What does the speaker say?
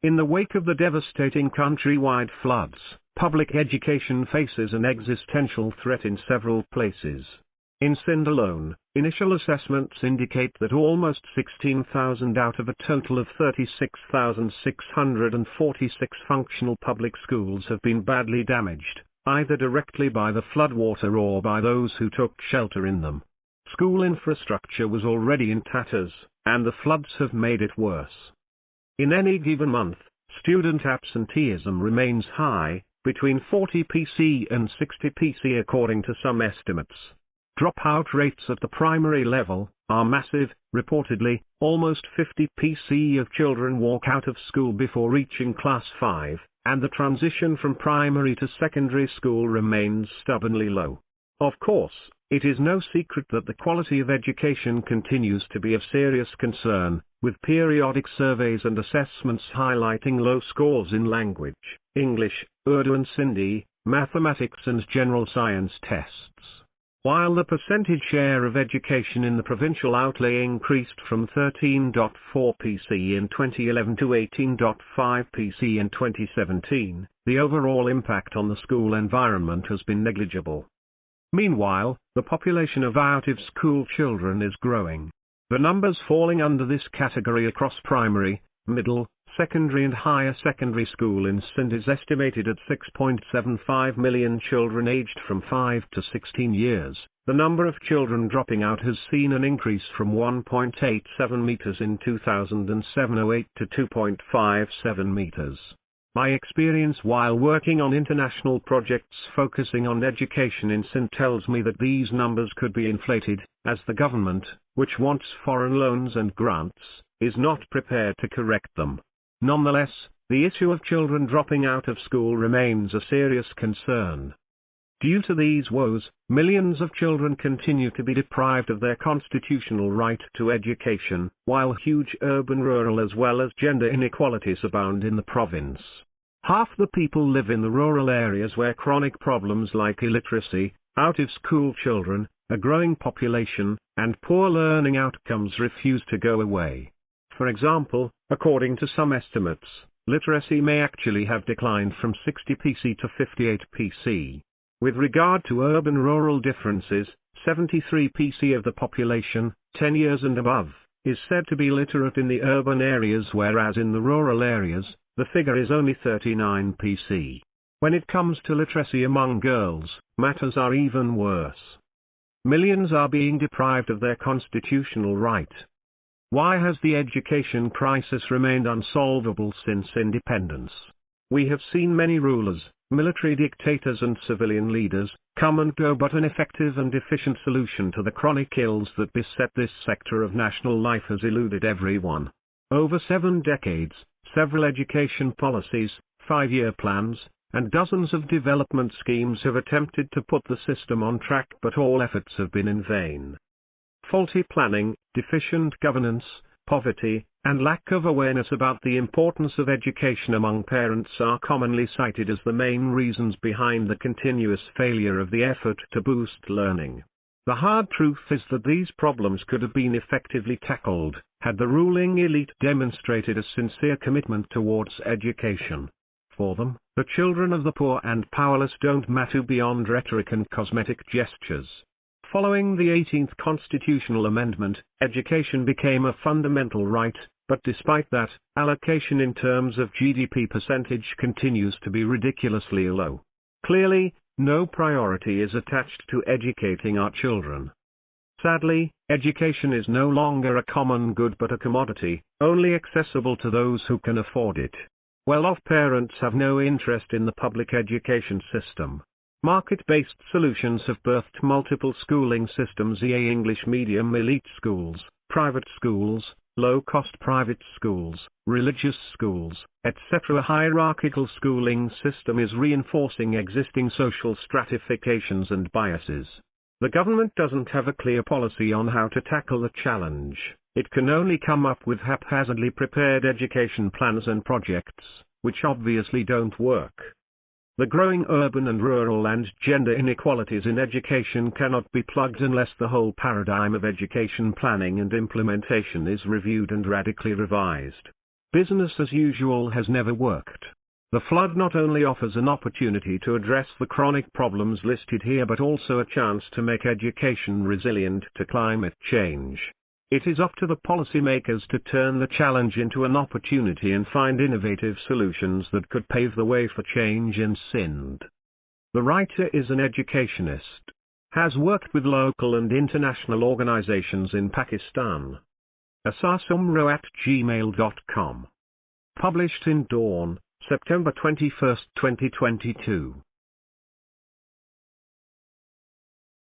In the wake of the devastating countrywide floods, public education faces an existential threat in several places. In Sindh alone, initial assessments indicate that almost 16,000 out of a total of 36,646 functional public schools have been badly damaged, either directly by the floodwater or by those who took shelter in them. School infrastructure was already in tatters, and the floods have made it worse. In any given month, student absenteeism remains high, between 40 PC and 60 PC according to some estimates. Dropout rates at the primary level are massive. Reportedly, almost 50 PC of children walk out of school before reaching class 5, and the transition from primary to secondary school remains stubbornly low. Of course, it is no secret that the quality of education continues to be of serious concern, with periodic surveys and assessments highlighting low scores in language, English, Urdu and Sindhi, mathematics and general science tests. While the percentage share of education in the provincial outlay increased from 13.4 PC in 2011 to 18.5 PC in 2017, the overall impact on the school environment has been negligible. Meanwhile, the population of out-of-school children is growing. The numbers falling under this category across primary, middle, secondary and higher secondary school in Sindh is estimated at 6.75 million children aged from 5 to 16 years. The number of children dropping out has seen an increase from 1.87 meters in 2007-08 to 2.57 meters. My experience while working on international projects focusing on education in Sindh tells me that these numbers could be inflated, as the government, which wants foreign loans and grants, is not prepared to correct them. Nonetheless, the issue of children dropping out of school remains a serious concern. Due to these woes, millions of children continue to be deprived of their constitutional right to education, while huge urban-rural as well as gender inequalities abound in the province. Half the people live in the rural areas where chronic problems like illiteracy, out-of-school children, a growing population, and poor learning outcomes refuse to go away. For example, according to some estimates, literacy may actually have declined from 60 PC to 58 PC. With regard to urban-rural differences, 73 PC of the population, 10 years and above, is said to be literate in the urban areas, whereas in the rural areas, the figure is only 39 PC. When it comes to literacy among girls, matters are even worse. Millions are being deprived of their constitutional right. Why has the education crisis remained unsolvable since independence? We have seen many rulers, military dictators and civilian leaders, come and go, but an effective and efficient solution to the chronic ills that beset this sector of national life has eluded everyone. Over 7 decades, several education policies, 5-year plans, and dozens of development schemes have attempted to put the system on track, but all efforts have been in vain. Faulty planning, deficient governance, poverty, and lack of awareness about the importance of education among parents are commonly cited as the main reasons behind the continuous failure of the effort to boost learning. The hard truth is that these problems could have been effectively tackled, had the ruling elite demonstrated a sincere commitment towards education. For them, the children of the poor and powerless don't matter beyond rhetoric and cosmetic gestures. Following the 18th constitutional amendment, education became a fundamental right, but despite that, allocation in terms of GDP percentage continues to be ridiculously low. Clearly, no priority is attached to educating our children. Sadly, education is no longer a common good but a commodity, only accessible to those who can afford it. Well-off parents have no interest in the public education system. Market-based solutions have birthed multiple schooling systems, e.g. English medium elite schools, private schools, low-cost private schools, religious schools, etc. A hierarchical schooling system is reinforcing existing social stratifications and biases. The government doesn't have a clear policy on how to tackle the challenge. It can only come up with haphazardly prepared education plans and projects, which obviously don't work. The growing urban and rural and gender inequalities in education cannot be plugged unless the whole paradigm of education planning and implementation is reviewed and radically revised. Business as usual has never worked. The flood not only offers an opportunity to address the chronic problems listed here but also a chance to make education resilient to climate change. It is up to the policymakers to turn the challenge into an opportunity and find innovative solutions that could pave the way for change in Sindh. The writer is an educationist. Has worked with local and international organizations in Pakistan. 𝐶𝐚𝐯@gmail.com. Published in Dawn, September 21, 2022.